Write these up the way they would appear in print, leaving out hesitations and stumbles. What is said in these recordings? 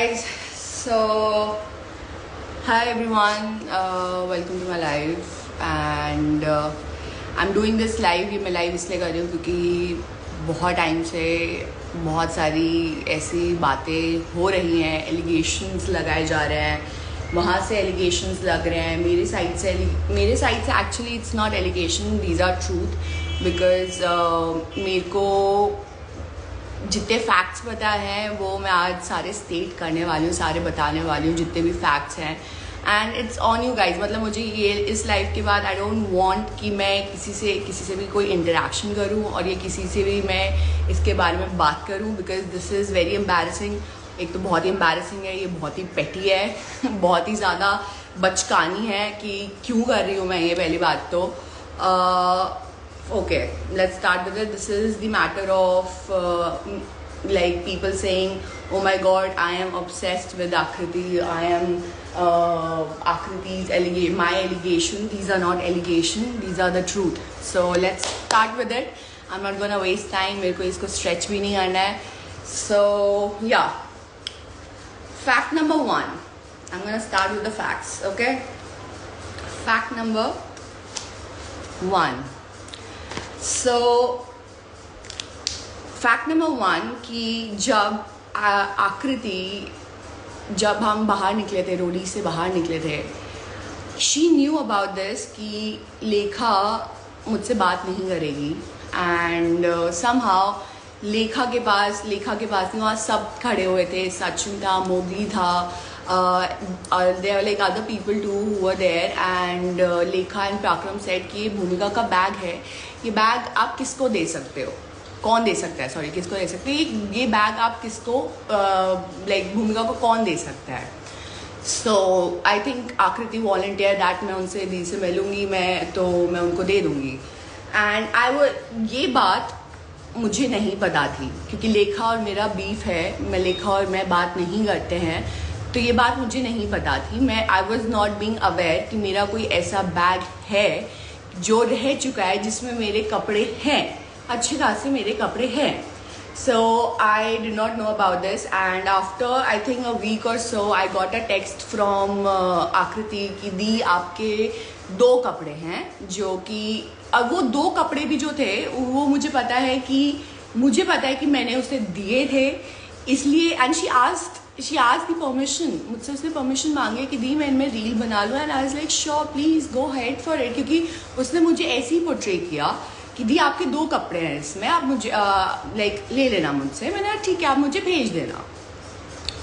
guys, so hi everyone, welcome to my live and I'm doing this live. ये मैं live इसलिए कर रही हूँ क्योंकि बहुत टाइम से बहुत सारी ऐसी बातें हो रही हैं, एलिगेशंस लगाए जा रहे हैं, वहाँ से एलिगेशंस लग रहे हैं, मेरे साइड से actually it's not allegation, these are truth because मेरे को जितने फैक्ट्स पता हैं वो मैं आज सारे स्टेट करने वाली हूँ, सारे बताने वाली हूँ जितने भी फैक्ट्स हैं. And it's on you guys. मतलब मुझे ये इस लाइफ के बाद आई डोंट वांट कि मैं किसी से भी कोई इंटरेक्शन करूँ और ये किसी से भी मैं इसके बारे में बात करूँ because this is very embarrassing. एक तो बहुत ही एम्बैरसिंग है, ये बहुत ही पेटी है, बहुत ही ज़्यादा बचकानी है कि क्यों कर रही हूँ मैं ये. पहली बात तो okay, let's start with it. This is the matter of like people saying, oh my god, I am obsessed with Akriti, I am Akriti's my allegation. These are not allegation, these are the truth. So let's start with it. I'm not gonna waste time, मेरे को इसको stretch भी नहीं करना है. So yeah, fact number 1, I'm gonna start with the facts. Okay, fact number 1. So fact number 1 कि जब आकृति जब हम बाहर निकले थे, रोडी से बाहर निकले थे, शी न्यू अबाउट दिस कि लेखा मुझसे बात नहीं करेगी. एंड समहाउ लेखा के पास नहीं, वहाँ सब खड़े हुए थे, सचिन था, मोगली था, there were like other people too who were there and Lekha and Prakram said कि ये भूमिका का बैग है, ये बैग आप किसको दे सकते हो, कौन दे सकता है, सॉरी किसको दे सकते हैं, ये बैग आप किसको लाइक भूमिका को कौन दे सकता है. सो आई थिंक आकृति वॉलंटियर दैट मैं उनसे दी से मिलूँगी, मैं उनको दे दूँगी. एंड ये बात मुझे नहीं पता थी क्योंकि लेखा और मेरा बीफ है, लेखा और मैं बात नहीं करते हैं, तो ये बात मुझे नहीं पता थी. I was not being aware कि मेरा कोई ऐसा बैग है जो रह चुका है जिसमें मेरे कपड़े हैं, अच्छे खासे मेरे कपड़े हैं. So I did not know about this and after I think a week और so I got a text from Akriti कि दी आपके 2 कपड़े हैं, जो कि अब वो 2 कपड़े भी जो थे वो मुझे पता है कि मैंने उसे दिए थे, इसलिए. And she asked the permission, मुझसे उसने परमिशन मांगे कि दी मैं इनमें रील बना लूँ. And I was like sure please go head for it, क्योंकि उसने मुझे ऐसे ही पोर्ट्रे किया कि दी आपके 2 कपड़े हैं इसमें, आप मुझे लाइक ले लेना मुझसे. मैंने कहा ठीक है, आप मुझे भेज देना.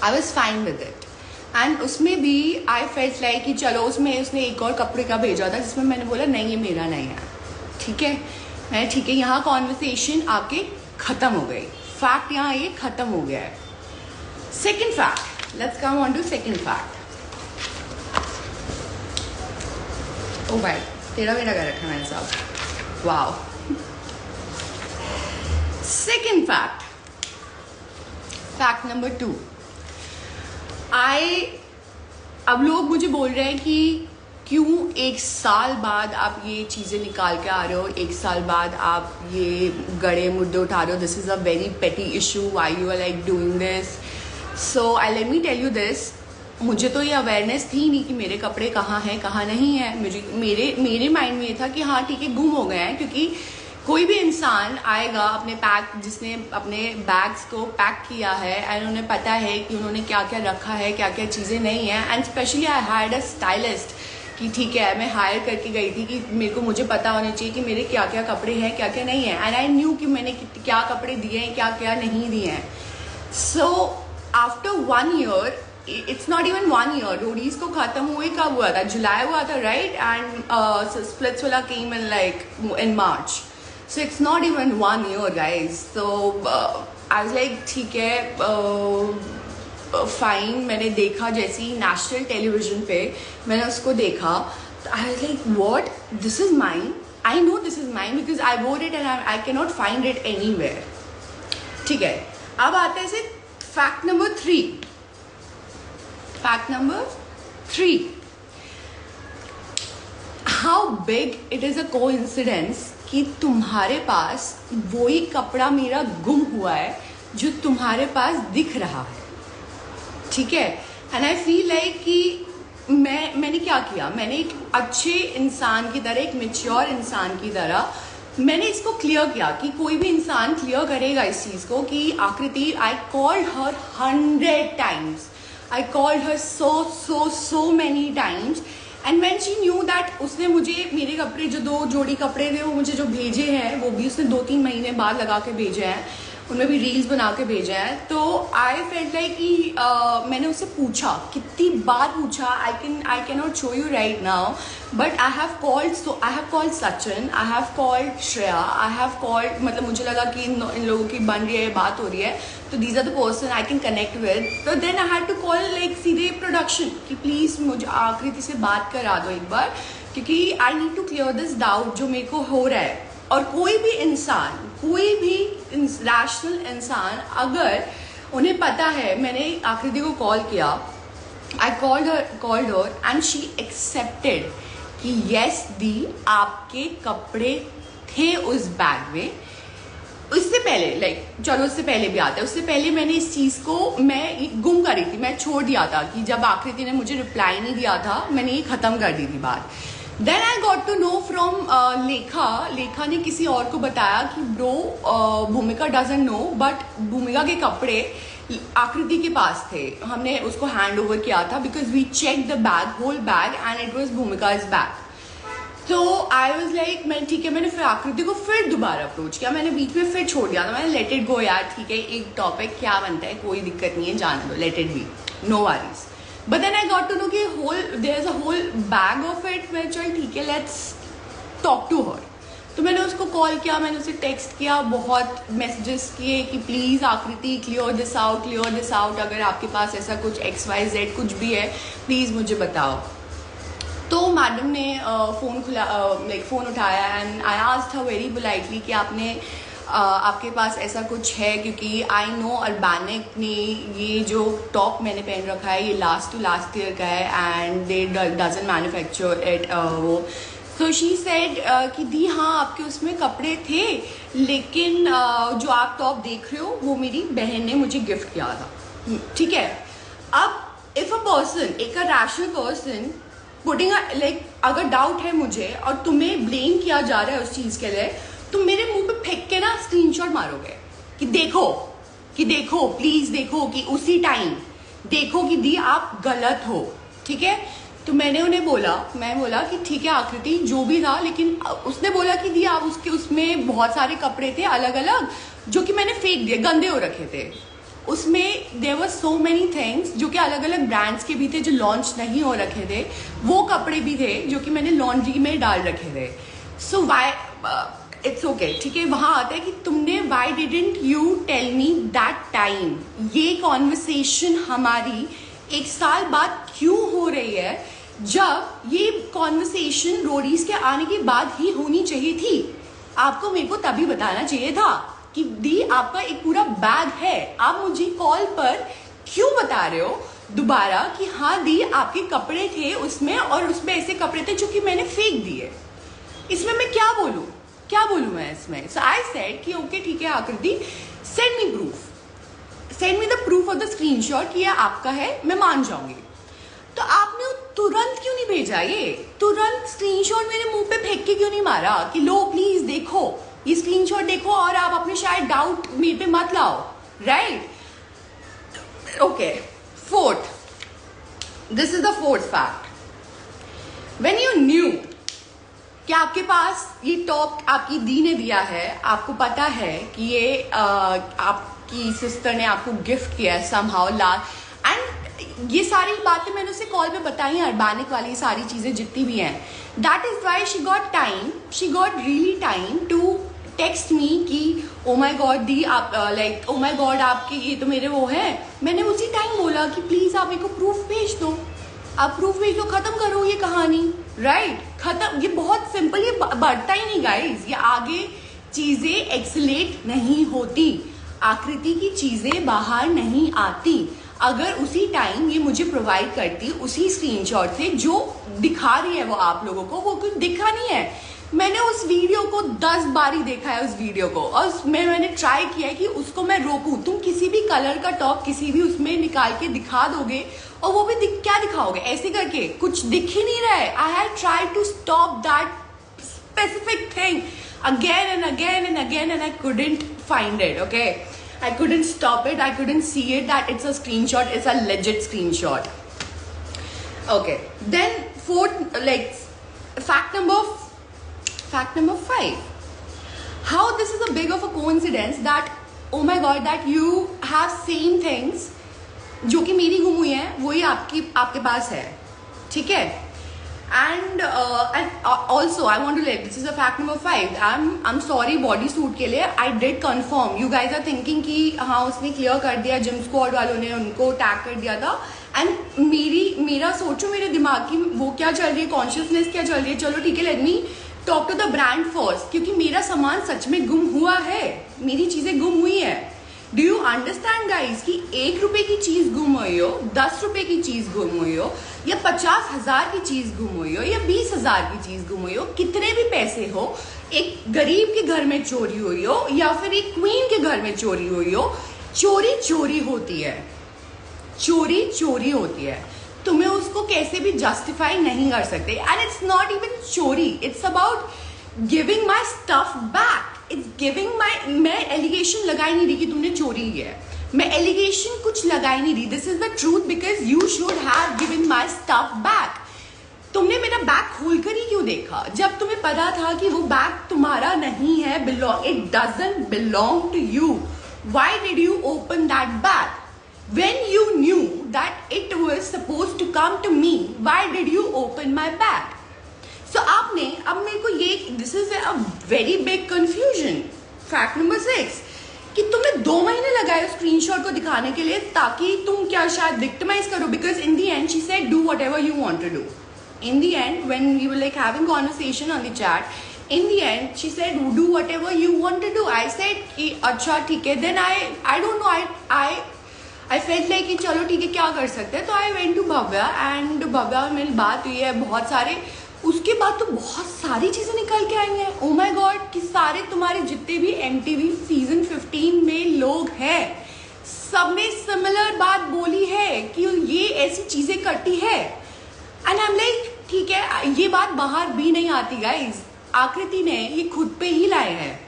I was fine with it. And उसमें भी आई फेल्ट लाइक कि चलो, उसने एक और कपड़े का भेजा था जिसमें मैंने बोला नहीं ये मेरा नहीं है, ठीक है. मैं ठीक है, यहाँ कॉन्वर्सेशन आके ख़त्म हो गई, फैक्ट यहाँ ये ख़त्म हो गया है. Second fact, let's come on to second fact. Oh भाई, तेरा मेरा कर रखा मैंने साहब, wow. Second fact number 2. अब लोग मुझे बोल रहे हैं कि क्यों 1 साल बाद आप ये चीज़ें निकाल के आ रहे हो, 1 साल बाद आप ये गड़े मुद्दे उठा रहे हो, this is a very petty issue, why you are like doing this. So I let me tell you this, मुझे तो ये अवेयरनेस थी नहीं कि मेरे कपड़े कहाँ हैं कहाँ नहीं है. मेरे माइंड में ये था कि हाँ ठीक है गुम हो गए हैं, क्योंकि कोई भी इंसान आएगा जिसने अपने बैग्स को पैक किया है एंड उन्हें पता है कि उन्होंने क्या क्या रखा है, क्या क्या चीज़ें नहीं हैं. And specially I hired a stylist कि ठीक है, मैं हायर करके गई थी कि मुझे पता होना चाहिए कि मेरे क्या क्या कपड़े हैं, क्या क्या नहीं है. एंड आई न्यू कि मैंने क्या कपड़े दिए हैं, क्या क्या नहीं दिए हैं. So after 1 year, it's not even 1 year, Roadies को खत्म हुए कब हुआ था, जुलाई हुआ था, राइट. एंड स्प्लिट्स वाला came in March. So it's not even 1 year guys. So I was like ठीक है, फाइन. मैंने देखा जैसे ही नेशनल टेलीविजन पे मैंने उसको देखा, तो आई was like what, this is mine, I know this is mine because I वोर it and I can not find it anywhere. ठीक है, अब आते हैं fact number 3. Fact number 3, how big it is a coincidence कि तुम्हारे पास वही कपड़ा मेरा गुम हुआ है जो तुम्हारे पास दिख रहा है. ठीक है। एंड आई फील लाइक कि मैंने क्या किया, मैंने एक अच्छे इंसान की तरह, एक मेच्योर इंसान की तरह मैंने इसको क्लियर किया कि कोई भी इंसान क्लियर करेगा इस चीज़ को कि आकृति, I called her 100 times, I called her so many times, and when she knew that, उसने मुझे मेरे कपड़े, जो 2 जोड़ी कपड़े थे वो मुझे जो भेजे हैं, वो भी उसने 2-3 महीने बाद लगा के भेजे हैं, उनमें भी रील्स बना के भेजे हैं। तो आई फेल्ट लाइक कि मैंने उससे पूछा, कितनी बार पूछा, I can not show you right now, but I have called Sachin, I have called Shreya, I have called, मतलब मुझे लगा कि इन लोगों की बन रही है, बात हो रही है, तो these are the person I can connect with. तो then I had to call like सीधे प्रोडक्शन कि प्लीज़ मुझे आकृति से बात करा दो एक बार, क्योंकि I need to clear this doubt जो मेरे को हो रहा है। और कोई भी इंसान, कोई भी रैशनल इंसान, अगर उन्हें पता है, मैंने आकृति को कॉल किया, I called her and she accepted कि यस दी, आपके कपड़े थे उस बैग में। उससे पहले, लाइक चलो उससे पहले भी आता है, उससे पहले मैंने इस चीज़ को मैं गुम कर रही थी, मैं छोड़ दिया था कि जब आकृति ने मुझे रिप्लाई नहीं दिया था, मैंने ये ख़त्म कर दी थी बात। Then I got to know from Lekha ने किसी और को बताया कि ब्रो, भूमिका डजंट नो, बट भूमिका के कपड़े आकृति के पास थे, हमने उसको हैंड ओवर किया था, because we check the bag, whole bag, and it was Bhumika's bag. तो आई वॉज लाइक, मैं ठीक है, मैंने फिर आकृति को फिर दोबारा अप्रोच किया, मैंने बीच में फिर छोड़ दिया था, मैंने लेट इट गो यार, ठीक है, एक टॉपिक क्या बनता है, कोई दिक्कत नहीं है, जान दो, let it be, no worries. But then I got to know कि there is a whole bag of it, मैं चल ठीक है, लेट्स टॉक टू हर। तो मैंने उसको कॉल किया, मैंने उसे टेक्स्ट किया, बहुत मैसेजेस किए कि प्लीज़ आकृति क्लियर दिस आउट, अगर आपके पास ऐसा कुछ XYZ कुछ भी है प्लीज़ मुझे बताओ। तो मैडम ने फ़ोन उठाया and I asked her very politely कि आपके पास ऐसा कुछ है, क्योंकि आई नो अर्बैनिक ने ये जो टॉप मैंने पहन रखा है ये लास्ट ईयर का है and they doesn't manufacture it वो। सो शी सेड कि दी हाँ आपके उसमें कपड़े थे, लेकिन जो आप टॉप देख रहे हो वो मेरी बहन ने मुझे गिफ्ट किया था, ठीक है। अब इफ़ अ पर्सन, एक रैशनल पर्सन पुटिंग लाइक, अगर डाउट है मुझे और तुम्हें ब्लेम किया जा रहा है उस चीज़ के लिए, तुम मेरे मुंह पे फेंक के ना स्क्रीनशॉट मारोगे कि देखो प्लीज देखो कि उसी टाइम देखो कि दी आप गलत हो, ठीक है। तो मैंने उन्हें बोला कि ठीक है आकृति जो भी था, लेकिन उसने बोला कि दी आप उसमें बहुत सारे कपड़े थे अलग अलग जो कि मैंने फेंक दिए, गंदे हो रखे थे, उसमें there were so many things जो कि अलग अलग ब्रांड्स के भी थे जो लॉन्च नहीं हो रखे थे, वो कपड़े भी थे जो कि मैंने लॉन्ड्री में डाल रखे थे। सो वाई इट्स ओके, ठीक है। वहां आता है कि तुमने why didn't you tell me that time, ये कॉन्वर्सेशन हमारी 1 साल बाद क्यों हो रही है, जब ये कॉन्वर्सेशन रोडीज के आने के बाद ही होनी चाहिए थी। आपको मेरे को तभी बताना चाहिए था कि दी आपका एक पूरा बैग है, आप मुझे कॉल पर क्यों बता रहे हो दोबारा कि हाँ दी आपके कपड़े थे उसमें और उसमें ऐसे कपड़े थे जो कि मैंने फेंक दिए। इसमें मैं क्या बोलूँ मैं इसमें। सो आई सेड कि ओके ठीक है आकृति, send me the proof of the screenshot कि ये आपका है, मैं मान जाऊंगी। तो आपने तुरंत क्यों नहीं भेजा, ये तुरंत स्क्रीनशॉट मेरे मुंह पे फेंक के क्यों नहीं मारा कि लो प्लीज देखो ये स्क्रीनशॉट देखो और आप अपने शायद डाउट मेरे पे मत लाओ, right. Okay, this is the fourth fact. When you new कि आपके पास ये टॉप आपकी दी ने दिया है, आपको पता है कि ये आपकी सिस्टर ने आपको गिफ्ट किया है समहाउ लास्ट, एंड ये सारी बातें मैंने उसे कॉल पे बताई हैं, अर्बैनिक वाली सारी चीजें जितनी भी हैं। That is why she got really time to text me कि ओ माई गॉड दी आप लाइक ओ माई गॉड आपके ये तो मेरे वो है। मैंने उसी टाइम बोला कि प्लीज आप मेरे को प्रूफ भेज दो, आप प्रूफ भेज दो, खत्म करो ये कहानी, राइट खत्म। ये बहुत सिंपल, ये बढ़ता ही नहीं गाइज, ये आगे चीजें एक्सलेट नहीं होती, आकृति की चीजें बाहर नहीं आती। अगर उसी टाइम ये मुझे प्रोवाइड करती उसी स्क्रीनशॉट से जो दिखा रही है वो आप लोगों को, वो कुछ दिखा नहीं है, मैंने उस वीडियो को 10 बार ही देखा है उस वीडियो को, और मैंने ट्राई किया है कि उसको मैं रोकूं। तुम किसी भी कलर का टॉप किसी भी उसमें निकाल के दिखा दोगे, और वो भी क्या दिखाओगे ऐसे करके, कुछ दिख ही नहीं रहा है। I have tried to stop that specific thing again and again and again, and I couldn't find it. Okay, I couldn't stop it, I couldn't see it that it's a screenshot, it's a legit screenshot. Okay, then fourth, like fact number 5, how this is a big of a coincidence that, oh my god, that you have same things जो कि मेरी गुम हुई है वही आपके पास है, ठीक है। And also I want to let, this is a fact number 5, I'm sorry body suit के लिए, I did confirm, you guys are thinking कि हाँ उसने क्लियर कर दिया, जिम स्क्वाड वालों ने उनको टैग कर दिया था, एंड मेरा सोचो मेरे दिमाग की वो क्या चल रही है, कॉन्शियसनेस क्या चल रही है। चलो ठीक है, let me talk to the brand first, क्योंकि मेरा सामान सच में गुम हुआ है, मेरी चीजें गुम हुई है। डू यू अंडरस्टैंड गाइज कि 1 रुपए की चीज गुम हुई हो, 10 रुपए की चीज गुम हुई हो, या 50,000 की चीज गुम हुई हो, या 20,000 की चीज गुम हुई हो, कितने भी पैसे हो, एक गरीब के घर में चोरी हुई हो या फिर एक क्वीन के घर में चोरी हुई हो, चोरी चोरी होती है, चोरी चोरी होती है। तुम्हें उसको कैसे भी जस्टिफाई नहीं कर सकते। एंड इट्स नॉट इवन चोरी, it's about giving my stuff back, it's giving my, मैं एलिगेशन लगाई नहीं रही कि तुमने चोरी किया है, मैं एलिगेशन कुछ लगाई नहीं रही, this is the truth, because you should have given my stuff back. तुमने मेरा बैग खोलकर ही क्यों देखा जब तुम्हें पता था कि वो बैग तुम्हारा नहीं है, it doesn't belong to you. Why did you open that bag when you knew that it was supposed to come to me? Why did you open my bag? So आपने अब मेरे को ये, this is a very big confusion. Fact number 6, कि तुमने 2 महीने लगाए screenshot को दिखाने के लिए ताकि तुम क्या शायद विक्टिमाइज करो, because in the end she said do whatever you want to do. In the end when we were like having conversation on the chat, in the end she said do whatever you want to do. I said कि अच्छा ठीक है, then I don't know, I felt like कि चलो ठीक है क्या कर सकते हैं, तो I went to Bhavya, and Bhavya में मेरी बात हुई है बहुत सारे, उसके बाद तो बहुत सारी चीजें निकल के आई हैं। ओ माय गॉड, कि सारे तुम्हारे जितने भी MTV सीजन 15 में लोग हैं सबने सिमिलर बात बोली है कि ये ऐसी चीजें करती है। एंड आई एम लाइक ठीक है, ये बात बाहर भी नहीं आती गाइज, आकृति ने ये खुद पे ही लाए हैं।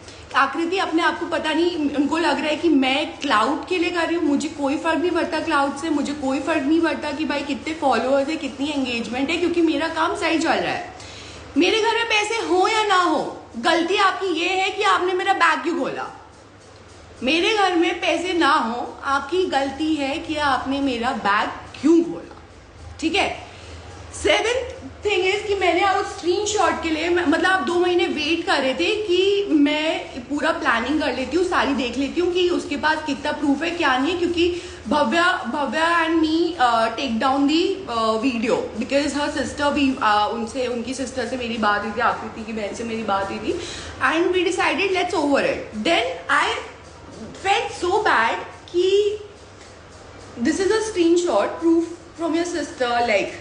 आकृति अपने आप को पता नहीं, उनको लग रहा है कि मैं क्लाउड के लिए कर रही हूँ, मुझे कोई फर्क नहीं पड़ता क्लाउड से, मुझे कोई फर्क नहीं पड़ता कि भाई कितने फॉलोअर्स है, कितनी एंगेजमेंट है, क्योंकि मेरा काम सही चल रहा है। मेरे घर में पैसे हो या ना हो, गलती आपकी ये है कि आपने मेरा बैग क्यों खोला। मेरे घर में पैसे ना हो, आपकी गलती है कि आपने मेरा बैग क्यों खोला, ठीक है। 7th थिंग इज कि मैंने उस स्क्रीनशॉट के लिए, मतलब आप 2 महीने वेट कर रहे थे कि मैं पूरा प्लानिंग कर लेती हूँ, सारी देख लेती हूँ कि उसके पास कितना प्रूफ है क्या नहीं है, क्योंकि Bhavya and me take down the video, because her sister भी उनकी सिस्टर से मेरी बात हुई थी, आकृति की बहन से मेरी बात हुई थी, and we decided let's over it. Then I felt so bad कि this is a screenshot proof from your sister, like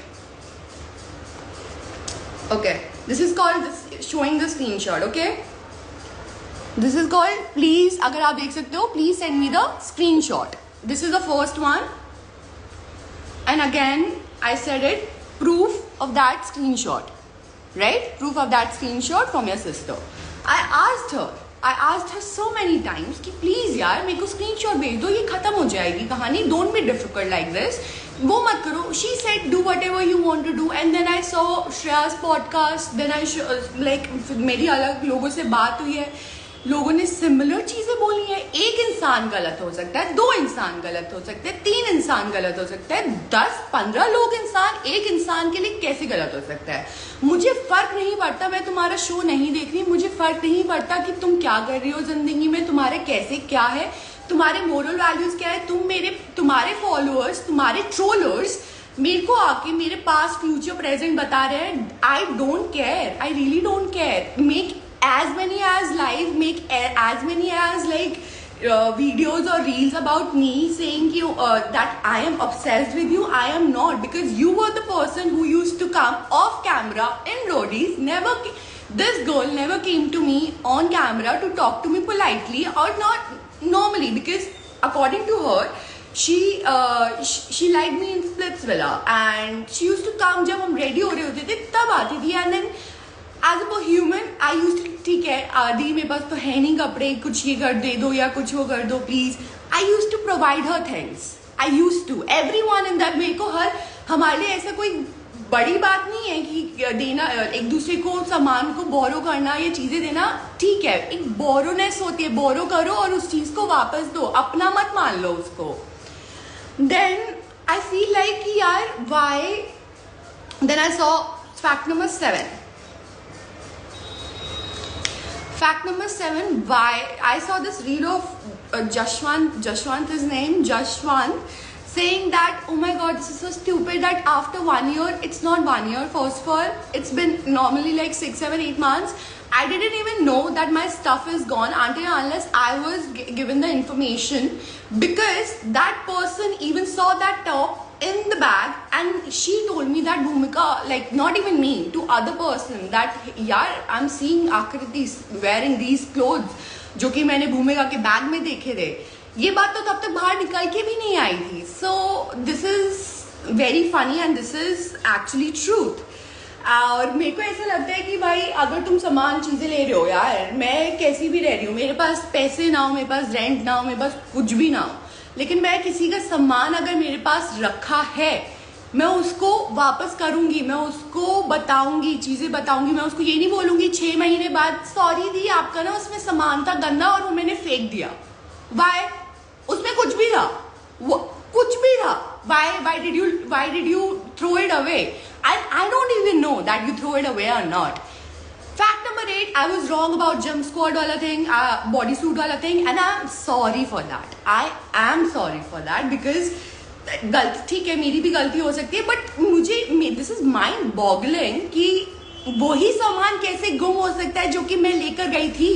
okay, this is called showing the screenshot. Okay, this is called, please अगर आप देख सकते हो please send me the screenshot. This is the first one, and again I said it, proof of that screenshot, right? Proof of that screenshot from your sister. I asked her so many times कि please यार मेरे को screenshot भेज दो, ये खत्म हो जाएगी कहानी, don't be difficult like this, वो मत करो। She said do whatever you want to do, and then I saw Shreyas podcast, then I like मेरी अलग लोगों से बात हुई है, लोगों ने सिमिलर चीजें बोली हैं। एक इंसान गलत हो सकता है, 2 इंसान गलत हो सकते हैं, 3 इंसान गलत हो सकता है, 10-15 लोग इंसान एक इंसान के लिए कैसे गलत हो सकता है। मुझे फर्क नहीं पड़ता, मैं तुम्हारा शो नहीं देख रही, मुझे फर्क नहीं पड़ता कि तुम क्या कर रही हो जिंदगी में, तुम्हारे कैसे क्या है, तुम्हारे मोरल वैल्यूज क्या है, तुम्हारे फॉलोअर्स, तुम्हारे ट्रोलर्स मेरे को आके मेरे पास फ्यूचर प्रेजेंट बता रहे हैं। आई don't care, I really don't care. Make as many as live, make as many as like videos or reels about me saying that I am obsessed with you. I am not, because you were the person who used to come off camera in roadies, This girl never came to me on camera to talk to me politely or not normally, because according to her, she liked me in Splitsvilla and she used to come जब हम ready हो रहे होते थे तब आती थी, and then as a human I used to, ठीक है आदि मेरे पास तो है नहीं कपड़े, कुछ ये कर दे दो या कुछ वो कर दो please. I used to provide her things. I used to. Everyone in that, मेरे को हमारे लिए ऐसा कोई बड़ी बात नहीं है कि देना, एक दूसरे को सामान को बोरो करना, ये चीजें देना ठीक है, एक बोरोनेस होती है, बोरो करो और उस चीज को वापस दो, अपना मत मान लो उसको. देन आई फील लाइक कि यार why. Then I saw fact number 7. Fact number 7, why I saw this reel of Jashwant his name, Jashwant, saying that, oh my god, this is so stupid that after 1 year, it's not 1 year, first of all, it's been normally like 6, 7, 8 months. I didn't even know that my stuff is gone until unless I was given the information, because that person even saw that top in the bag and she told me that Bhumika, like not even me, to other person, that yaar I'm seeing Akriti wearing these clothes जो कि मैंने भूमिका के bag में देखे थे. ये बात तो तब तक बाहर निकल के भी नहीं आई थी. So this is very funny and this is actually truth. और मेरे को ऐसा लगता है कि भाई अगर तुम सामान चीजें ले रहे हो, यार मैं कैसी भी रह रही हूँ, मेरे पास पैसे ना हो, मेरे पास रेंट ना हो, मेरे पास कुछ भी ना हो, लेकिन मैं किसी का सामान अगर मेरे पास रखा है मैं उसको वापस करूंगी, मैं उसको बताऊंगी, चीजें बताऊंगी. मैं उसको ये नहीं बोलूंगी 6 महीने बाद सॉरी दी आपका ना उसमें सामान था गंदा और वो मैंने फेंक दिया. वाई? उसमें कुछ भी था, वो कुछ भी था. Why did you throw it away? I don't even know that you throw it away or not. Fact number 8, I was wrong about jump squad wala thing, bodysuit wala thing, and I'm sorry for that. I am sorry for that because गलती ठीक है, मेरी भी गलती हो सकती है, but मुझे दिस इज माइंड बॉगलिंग कि वही सामान कैसे गुम हो सकता है जो कि मैं लेकर गई थी.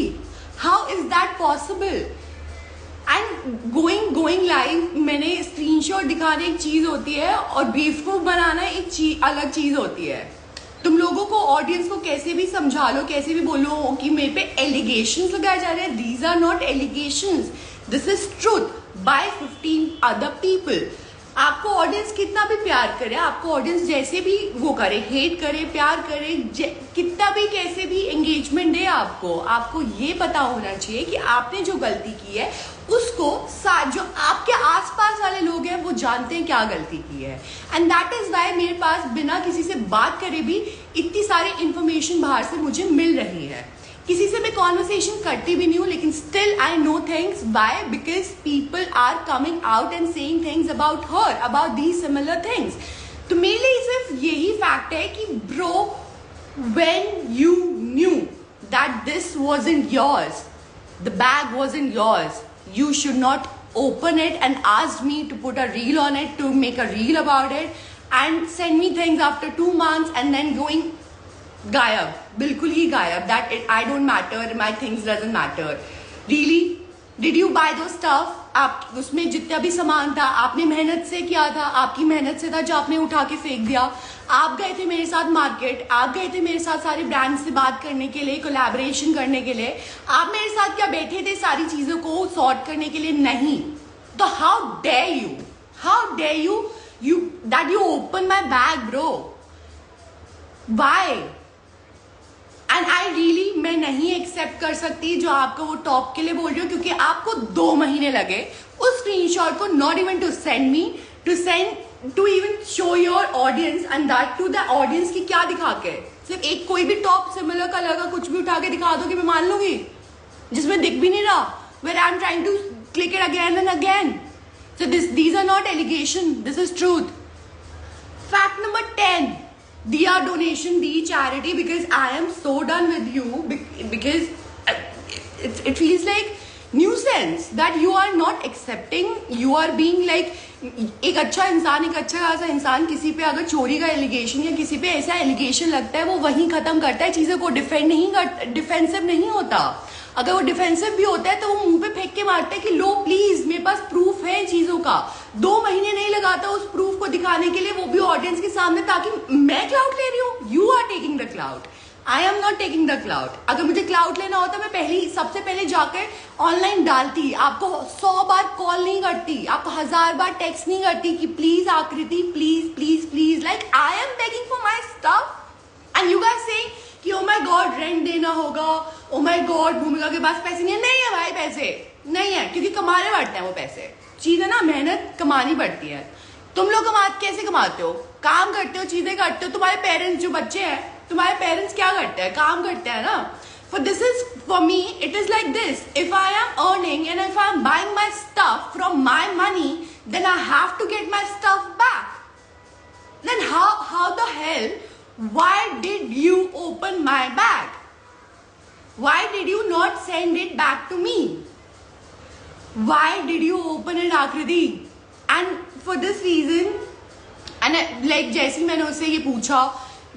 How is that possible? And going live, मैंने स्क्रीनशॉट दिखाने एक चीज होती है और बेवकूफ बनाना एक अलग चीज होती है. तुम लोगों को, ऑडियंस को कैसे भी समझा लो, कैसे भी बोलो कि मेरे पे एलिगेशंस लगाए जा रहे हैं. These are not allegations, this is truth by 15 other people. आपको ऑडियंस कितना भी प्यार करे, आपको ऑडियंस जैसे भी वो करे, हेट करे, प्यार करे, कितना भी कैसे भी एंगेजमेंट दे, आपको ये पता होना चाहिए कि आपने जो गलती की है उसको जो आपके आसपास वाले लोग हैं वो जानते हैं क्या गलती की है. एंड दैट इज वाई मेरे पास बिना किसी से बात करे भी इतनी सारी इंफॉर्मेशन बाहर से मुझे मिल रही है. किसी से मैं कॉन्वर्सेशन करती भी नहीं हूँ, लेकिन still I know things. Why? Because people are coming out and saying things about her, about these similar things. तो मेरे लिए सिर्फ यही फैक्ट है कि bro, when you knew that this wasn't yours, the bag wasn't yours, you should not open it and ask me to put a reel on it, to make a reel about it and send me things after 2 months and then going गायब, बिल्कुल ही गायब. That I don't matter, my things doesn't matter. Really? Did you buy those stuff? आप उसमें जितना भी सामान था आपने मेहनत से किया था, आपकी मेहनत से था जो आपने उठा के फेंक दिया. आप गए थे मेरे साथ मार्केट, आप गए थे मेरे साथ सारे ब्रांड से बात करने के लिए, कोलैबोरेशन करने के लिए. आप मेरे साथ क्या बैठे थे सारी चीजों को सॉर्ट करने के लिए? नहीं. तो how dare you that you open my bag bro. Why? And I really, मैं नहीं एक्सेप्ट कर सकती जो आपको वो टॉप के लिए बोल रही हो, क्योंकि आपको 2 महीने लगे उस स्क्रीनशॉट को, not even to send me, to even show your audience and that to the audience की क्या दिखा के. सिर्फ एक कोई भी टॉप सिमिलर कलर का कुछ भी उठा के दिखा दो कि मैं मान लूंगी, जिसमें दिख भी नहीं रहा. Where I am trying to click it again and again. So these are not allegation, this is truth. Fact number 10, Diya donation, Di charity, because I am so done with you, because it feels like nuisance that you are not accepting, you are being like, एक अच्छा इंसान, एक अच्छा खासा इंसान किसी पे अगर चोरी का एलिगेशन या किसी पे ऐसा एलिगेशन लगता है वो वहीं खत्म करता है, चीजों को डिफेंड नहीं कर, डिफेंसिव नहीं होता. अगर वो डिफेंसिव भी होता है तो वो मुंह पे फेंक के मारता है कि लो प्लीज मेरे पास प्रूफ है चीजों का. 2 महीने नहीं लगाता उस प्रूफ को दिखाने के लिए, वो भी ऑडियंस के सामने, ताकि मैं क्लाउड ले रही हूँ. You are taking the clout. I am not taking the clout. अगर मुझे क्लाउड लेना होता मैं सबसे पहले जाकर ऑनलाइन डालती, आपको 100 बार कॉल नहीं करती, आपको 1000 बार टेक्स्ट नहीं करती कि प्लीज आकृति please please please. Like I am begging for my stuff and you guys saying कि ओ माय गॉड रेंट देना होगा, ओ माय गॉड भूमिका के पास पैसे नहीं है भाई, पैसे नहीं है क्योंकि कमाने पड़ते हैं वो पैसे. चीजें ना मेहनत कमानी पड़ती है. तुम लोग कैसे कमाते हो? काम करते हो, चीजें करते हो. तुम्हारे पेरेंट्स जो बच्चे हैं, तुम्हारे पेरेंट्स क्या करते हैं? काम करते हैं ना. For me, it is like this. If I am earning and if I am buying my stuff from my money, then I have to get my stuff back. Then how the hell, why did you open my bag? Why did you not send it back to me? Why did you open it, Akriti? And for this reason, and like जैसे मैंने उससे ये पूछा,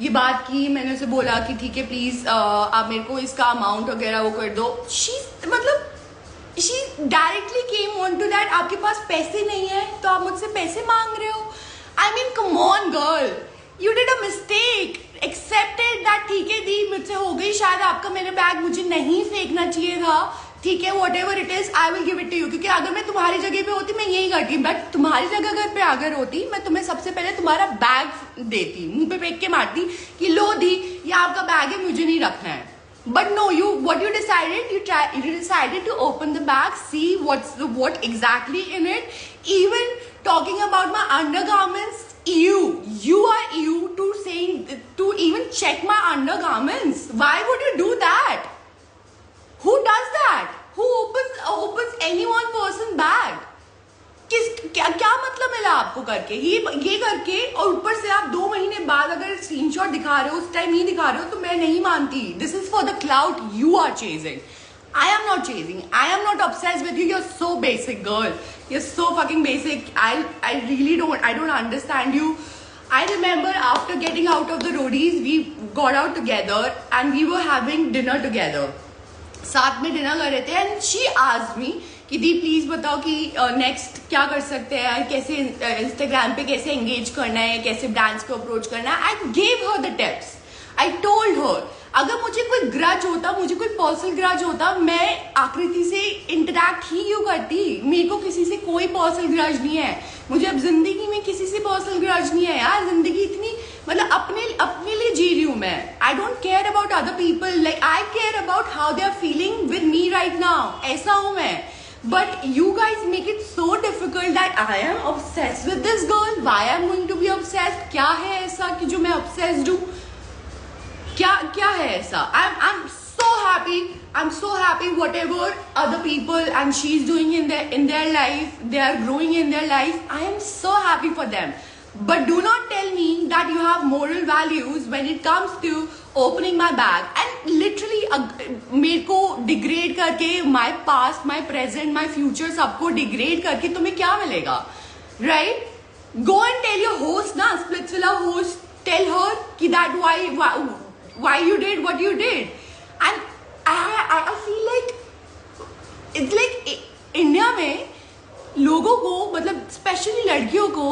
ये बात की, मैंने उसे बोला कि ठीक है प्लीज आप मेरे को इसका अमाउंट वगैरह वो कर दो. She directly came on to that. आपके पास पैसे नहीं है तो आप मुझसे पैसे मांग रहे हो. I mean come on girl, you did a mistake, accepted that. ठीक है दी, मुझसे हो गई शायद, आपका मेरा बैग मुझे नहीं फेंकना चाहिए था. ठीक है, whatever it is I will give it to you. क्योंकि अगर मैं तुम्हारी जगह पे होती मैं यही करती. बट तुम्हारी जगह पे अगर होती मैं तुम्हें सबसे पहले तुम्हारा बैग देती, मुंह पे फेंक के मारती कि लो दी ये आपका बैग है, मुझे नहीं रखना है. But no, what you decided, you decided to open the bag, see what exactly in it. Even talking about my undergarments, you are you to even check my undergarments. Why would you do that? Who does that? Who opens any one person bag? क्या मतलब मिला आपको करके ये करके? और ऊपर से आप 2 महीने बाद अगर स्क्रीनशॉट दिखा रहे हो, उस टाइम नहीं दिखा रहे हो, तो मैं नहीं मानती. This is for the clout you are chasing. I am not chasing. I am not obsessed with you. You're so basic, girl. You're so fucking basic. I really don't understand you. I remember after getting out of the roadies, we got out together and we were having dinner together. साथ में dinner कर रहे थे and she asked me कि दी please बताओ कि next क्या कर सकते हैं, कैसे इंस्टाग्राम पे कैसे एंगेज करना है, कैसे ब्रांड्स को अप्रोच करना है. आई gave her the tips. I told her अगर मुझे कोई ग्रज होता, मुझे कोई पर्सनल ग्रज होता, मैं आकृति से इंटरेक्ट ही क्यों करती. मेरे को किसी से कोई पर्सनल ग्रज नहीं है. मुझे अब जिंदगी में किसी से पर्सनल ग्रज नहीं है यार. जिंदगी इतनी मतलब अपने लिए जी रही हूं मैं. I don't care about other people. Like I care about how they are feeling with me right now. ऐसा हूं मैं. But you guys make it so difficult that I am obsessed with this girl. Why I am going to be obsessed? क्या है ऐसा कि जो मैं obsessed हूं? क्या है ऐसा? I'm so happy whatever other people and she's doing in their life, they are growing in their life. I am so happy for them. But do not tell me that you have moral values when it comes to opening my bag and literally मेरे को degrade करके my past, my present, my future सबको degrade करके तुम्हें क्या मिलेगा? Right? Go and tell your host ना, Splitsvilla host, tell her कि that why you did what you did. And I feel like it's like India में लोगों को मतलब स्पेशली लड़कियों को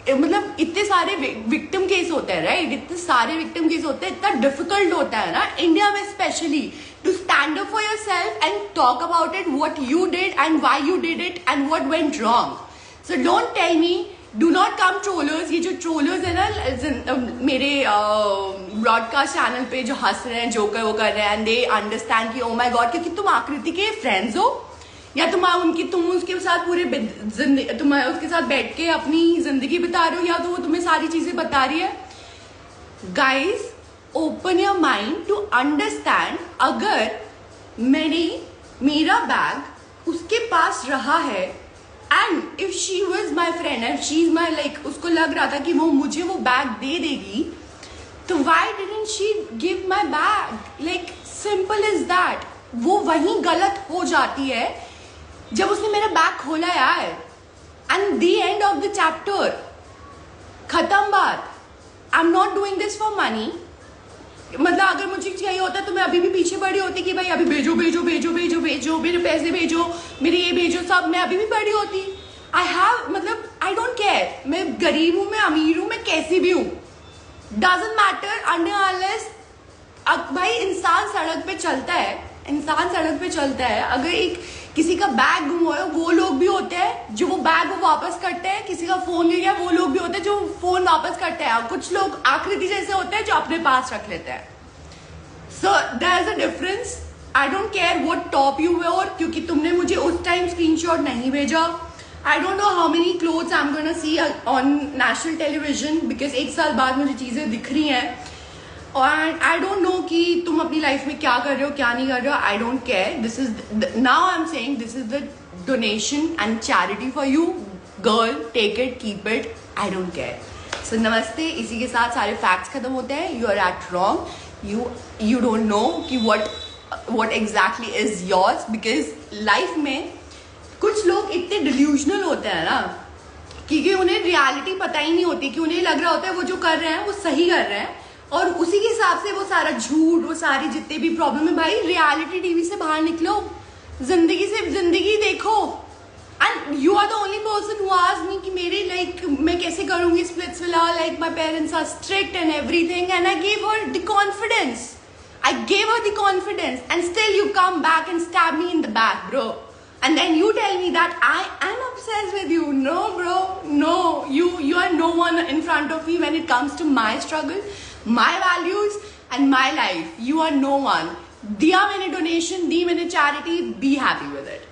मतलब इतने सारे विक्टिम केस होते हैं राइट. इतने सारे विक्टिम केस होते हैं, इतना डिफिकल्ट होता है ना इंडिया में specially to stand up for yourself and talk about it what you did and why you did it and what went wrong. So don't tell me, do not come trollers. ये जो trollers है ना मेरे broadcast channel पे जो हंस रहे हैं, जो वो कर रहे हैं, एंड दे अंडरस्टैंड कि ओ माय गॉड क्योंकि तुम आकृति के फ्रेंड्स हो या तुम उसके साथ पूरे तुम उसके साथ बैठ के अपनी जिंदगी बिता रहे हो या तो वो तुम्हें सारी चीजें बता रही है. Guys open your mind to understand. अगर मेरा बैग उसके पास रहा है and if she was my friend and she is my like, उसको लग रहा था कि वो मुझे वो बैग दे देगी, तो Y didn't she give my bag? Like simple is that. वो वहीं गलत हो जाती है जब उसने मेरा बैग खोला यार. And the end of the chapter, खत्म बात. आई am not doing this for money. मतलब अगर मुझे चाहिए होता तो मैं अभी भी पीछे पड़ी होती कि भाई अभी भेजो भेजो भेजो भेजो भेजो, मेरे पैसे भेजो, मेरे ये भेजो, सब मैं अभी भी पड़ी होती. आई हैव मतलब आई डोंट केयर. मैं गरीब हूं, मैं अमीर हूं, मैं कैसी भी हूं, डजंट मैटर. अनलेस अब भाई इंसान सड़क पे चलता है, अगर एक किसी का बैग गुम हुआ है, वो लोग भी होते हैं जो वो बैग वो वापस करते हैं, किसी का फोन ले गया, वो लोग भी होते हैं जो फोन वापस करते हैं, और कुछ लोग आकृति जैसे होते हैं जो अपने पास रख लेते हैं. So there is a difference. I don't care what top you wear, क्योंकि तुमने मुझे उस टाइम स्क्रीनशॉट नहीं भेजा. I don't know how many clothes I am gonna see on national television, because 1 साल बाद मुझे चीजें दिख रही हैं. और आई डोंट नो कि तुम अपनी लाइफ में क्या कर रहे हो, क्या नहीं कर रहे हो. I don't care. This is now I am saying this is the donation and charity for you. Girl, take it, keep it. I don't care. So नमस्ते. इसी के साथ सारे फैक्ट्स खत्म होते हैं. You are at wrong. You don't know कि what exactly is yours, because life में कुछ लोग इतने डिल्यूजनल होते हैं ना, क्योंकि उन्हें रियलिटी पता ही नहीं होती, कि उन्हें लग रहा होता है वो जो कर रहे हैं वो सही कर रहे हैं, और उसी के हिसाब से वो सारा झूठ, वो सारी जितने भी प्रॉब्लम है. भाई रियलिटी टीवी से बाहर निकलो, जिंदगी देखो. And you are the only person who asked me कि मेरी लाइक मैं कैसे करूंगी Splitsvilla. Like my parents are strict and everything, and I gave her the confidence. And still you come back and stab me in the back, bro. And then you tell me that I am obsessed with you. No, bro. No. You are no one in front of me when it comes to my struggle, my values, and my life. You are no one. दिया मैंने donation, दी मैंने charity. Be happy with it.